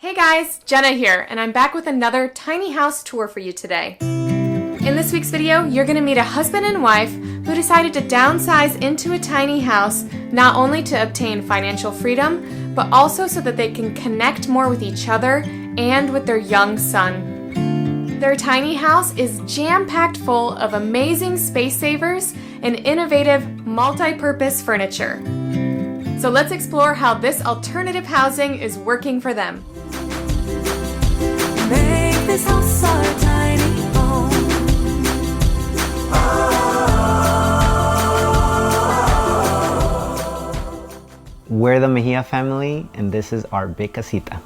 Hey guys, Jenna here, and I'm back with another tiny house tour for you today. In this week's video, you're going to meet a husband and wife who decided to downsize into a tiny house, not only to obtain financial freedom, but also so that they can connect more with each other and with their young son. Their tiny house is jam-packed full of amazing space savers and innovative multi-purpose furniture. So let's explore how this alternative housing is working for them. Make this house our tiny home. We're the Mejia family, and this is our big casita.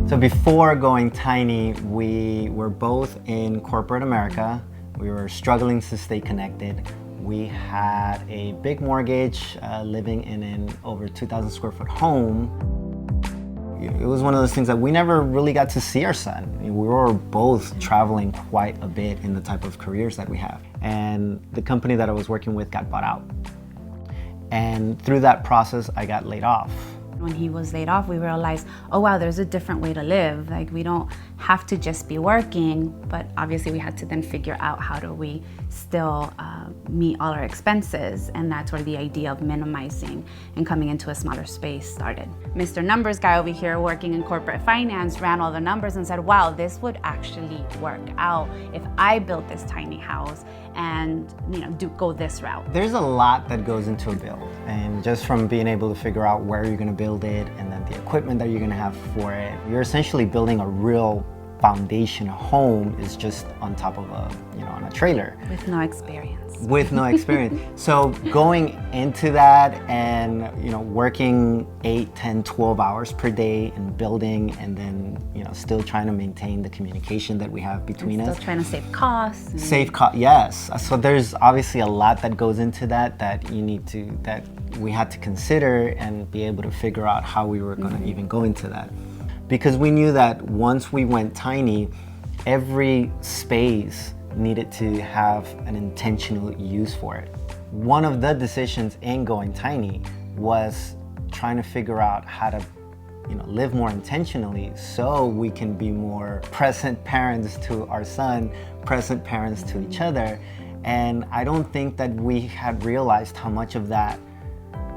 So before going tiny, we were both in corporate America. We were struggling to stay connected. We had a big mortgage, living in an over 2,000 square foot home. It was one of those things that we never really got to see our son. We were both traveling quite a bit in the type of careers that we have. And the company that I was working with got bought out. And through that process, I got laid off. When he was laid off, we realized, oh wow, there's a different way to live. Like, we don't have to just be working, but obviously we had to then figure out how do we still meet all our expenses, and that's where the idea of minimizing and coming into a smaller space started. Mr. Numbers guy over here working in corporate finance ran all the numbers and said, wow, this would actually work out if I built this tiny house and go this route. There's a lot that goes into a build, and just from being able to figure out where you're going to build it and then the equipment that you're going to have for it, you're essentially building a real foundation. A home is just on top of on a trailer. With no experience. With no experience. So going into that and working 8, 10, 12 hours per day and building, and then still trying to maintain the communication that we have between us. Still trying to save costs. Save cost, yes. So there's obviously a lot that goes into that we had to consider and be able to figure out how we were going to even go into that. Because we knew that once we went tiny, every space needed to have an intentional use for it. One of the decisions in going tiny was trying to figure out how to live more intentionally so we can be more present parents to our son, present parents to each other. And I don't think that we had realized how much of that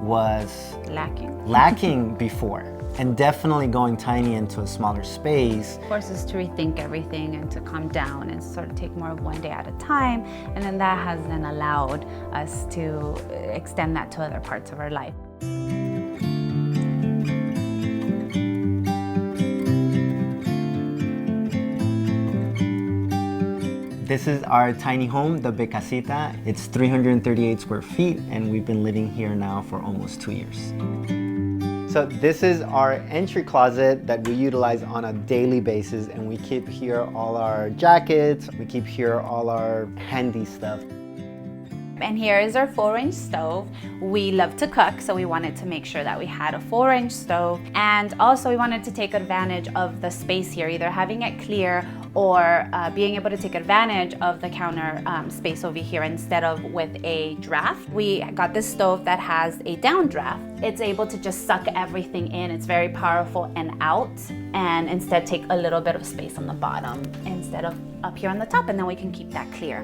was lacking before. And definitely going tiny into a smaller space forces us to rethink everything and to calm down and sort of take more of one day at a time. And then that has then allowed us to extend that to other parts of our life. This is our tiny home, the big casita. It's 338 square feet, and we've been living here now for almost 2 years. So this is our entry closet that we utilize on a daily basis, and we keep here all our jackets, we keep here all our handy stuff. And here is our 4-inch stove. We love to cook, so we wanted to make sure that we had a 4-inch stove. And also we wanted to take advantage of the space here, either having it clear or being able to take advantage of the counter space over here instead of with a draft. We got this stove that has a down draft. It's able to just suck everything in. It's very powerful and out, and instead take a little bit of space on the bottom instead of up here on the top, and then we can keep that clear.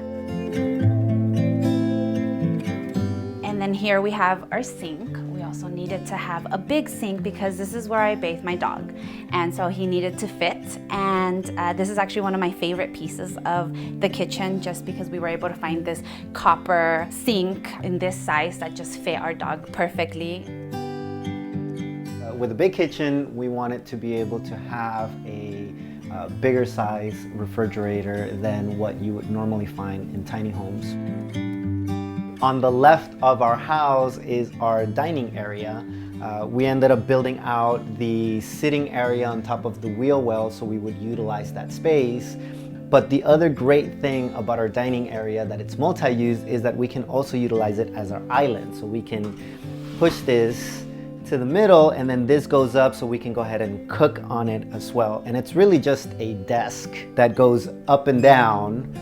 And then here we have our sink. We also needed to have a big sink because this is where I bathe my dog. And so he needed to fit. And this is actually one of my favorite pieces of the kitchen, just because we were able to find this copper sink in this size that just fit our dog perfectly. With a big kitchen, we wanted to be able to have a bigger size refrigerator than what you would normally find in tiny homes. On the left of our house is our dining area. We ended up building out the sitting area on top of the wheel well so we would utilize that space. But the other great thing about our dining area that it's multi-use is that we can also utilize it as our island. So we can push this to the middle, and then this goes up so we can go ahead and cook on it as well. And it's really just a desk that goes up and down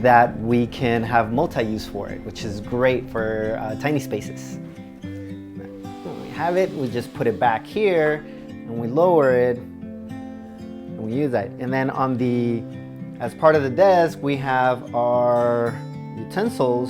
that we can have multi-use for it, which is great for tiny spaces. When we have it, we just put it back here and we lower it and we use that. And then on the, as part of the desk, we have our utensils.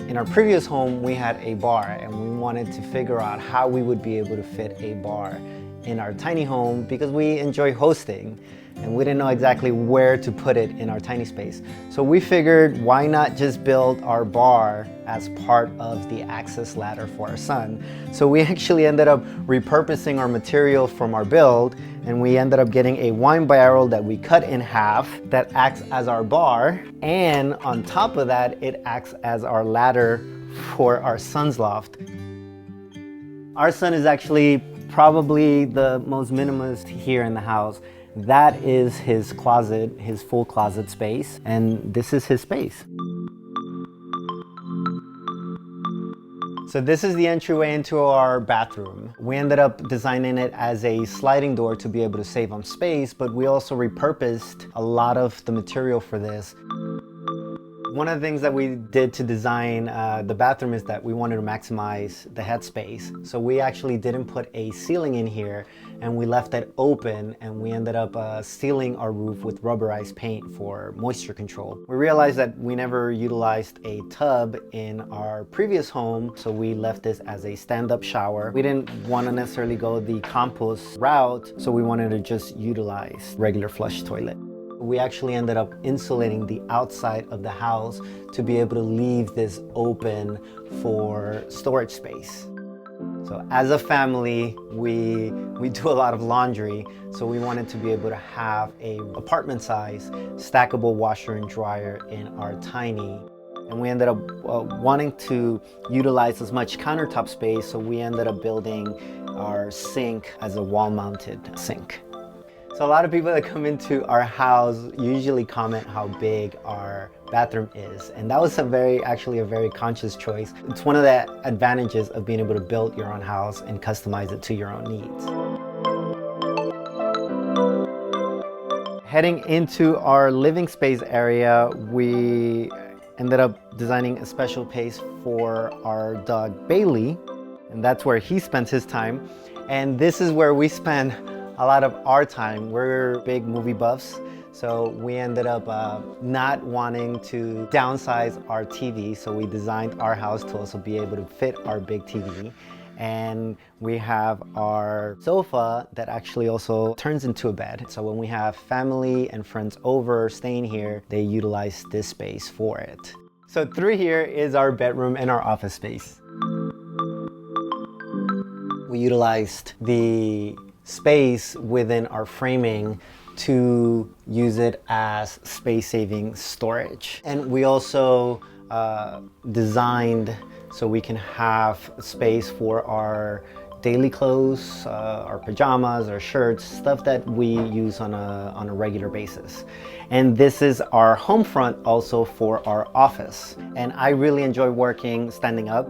In our previous home, we had a bar, and we wanted to figure out how we would be able to fit a bar in our tiny home because we enjoy hosting and we didn't know exactly where to put it in our tiny space. So we figured, why not just build our bar as part of the access ladder for our son? So we actually ended up repurposing our material from our build, and we ended up getting a wine barrel that we cut in half that acts as our bar, and on top of that, it acts as our ladder for our son's loft. Our son is actually probably the most minimalist here in the house. That is his closet, his full closet space, and this is his space. So this is the entryway into our bathroom. We ended up designing it as a sliding door to be able to save on space, but we also repurposed a lot of the material for this. One of the things that we did to design the bathroom is that we wanted to maximize the headspace. So we actually didn't put a ceiling in here, and we left it open, and we ended up sealing our roof with rubberized paint for moisture control. We realized that we never utilized a tub in our previous home, so we left this as a stand-up shower. We didn't want to necessarily go the compost route, so we wanted to just utilize regular flush toilet. We actually ended up insulating the outside of the house to be able to leave this open for storage space. So as a family, we do a lot of laundry, so we wanted to be able to have a apartment size stackable washer and dryer in our tiny. And we ended up wanting to utilize as much countertop space, so we ended up building our sink as a wall-mounted sink. So a lot of people that come into our house usually comment how big our bathroom is, and that was actually a very conscious choice. It's one of the advantages of being able to build your own house and customize it to your own needs. Heading into our living space area, we ended up designing a special place for our dog Bailey, and that's where he spends his time. And this is where we spend a lot of our time. We're big movie buffs, so we ended up not wanting to downsize our TV, so we designed our house to also be able to fit our big TV. And we have our sofa that actually also turns into a bed. So when we have family and friends over staying here, they utilize this space for it. So through here is our bedroom and our office space. We utilized the space within our framing to use it as space-saving storage. And we also designed so we can have space for our daily clothes, our pajamas, our shirts, stuff that we use on a regular basis. And this is our home front also for our office. And I really enjoy working standing up.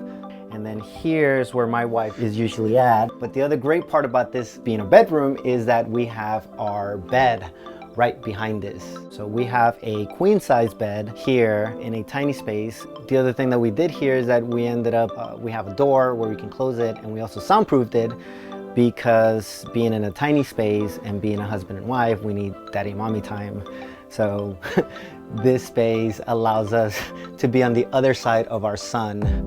And then here's where my wife is usually at. But the other great part about this being a bedroom is that we have our bed right behind this. So we have a queen size bed here in a tiny space. The other thing that we did here is that we ended up, we have a door where we can close it, and we also soundproofed it because being in a tiny space and being a husband and wife, we need daddy and mommy time. So this space allows us to be on the other side of our son.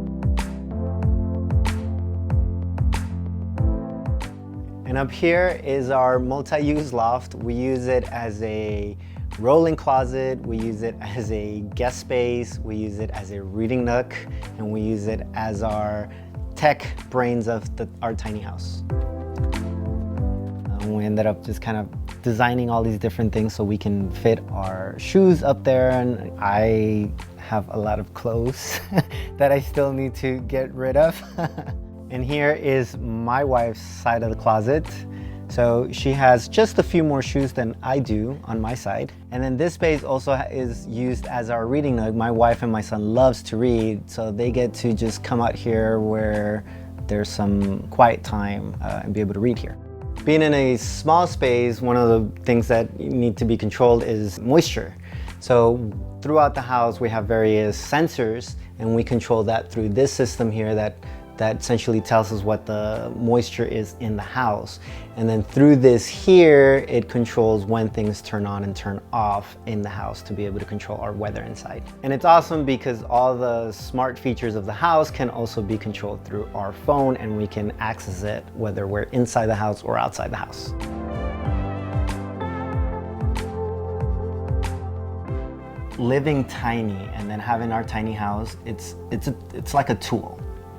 And up here is our multi-use loft. We use it as a rolling closet, we use it as a guest space, we use it as a reading nook, and we use it as our tech brains of our tiny house. We ended up just kind of designing all these different things so we can fit our shoes up there, and I have a lot of clothes that I still need to get rid of. And here is my wife's side of the closet. So she has just a few more shoes than I do on my side. And then this space also is used as our reading nook. My wife and my son loves to read, so they get to just come out here where there's some quiet time and be able to read here. Being in a small space, one of the things that need to be controlled is moisture. So throughout the house, we have various sensors, and we control that through this system here that essentially tells us what the moisture is in the house. And then through this here, it controls when things turn on and turn off in the house to be able to control our weather inside. And it's awesome because all the smart features of the house can also be controlled through our phone, and we can access it whether we're inside the house or outside the house. Living tiny and then having our tiny house, it's like a tool.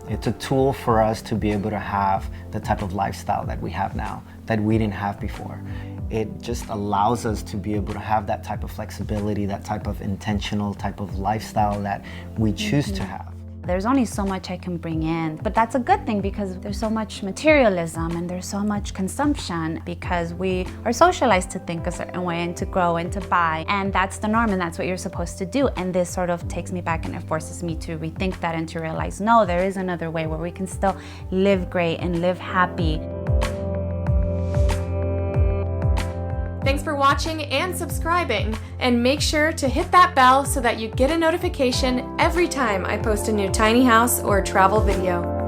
It's a tool for us to be able to have the type of lifestyle that we have now, that we didn't have before. It just allows us to be able to have that type of flexibility, that type of intentional type of lifestyle that we choose to have. There's only so much I can bring in, but that's a good thing because there's so much materialism and there's so much consumption because we are socialized to think a certain way and to grow and to buy, and that's the norm and that's what you're supposed to do. And this sort of takes me back and it forces me to rethink that and to realize, no, there is another way where we can still live great and live happy. Thanks for watching and subscribing, and make sure to hit that bell so that you get a notification every time I post a new tiny house or travel video.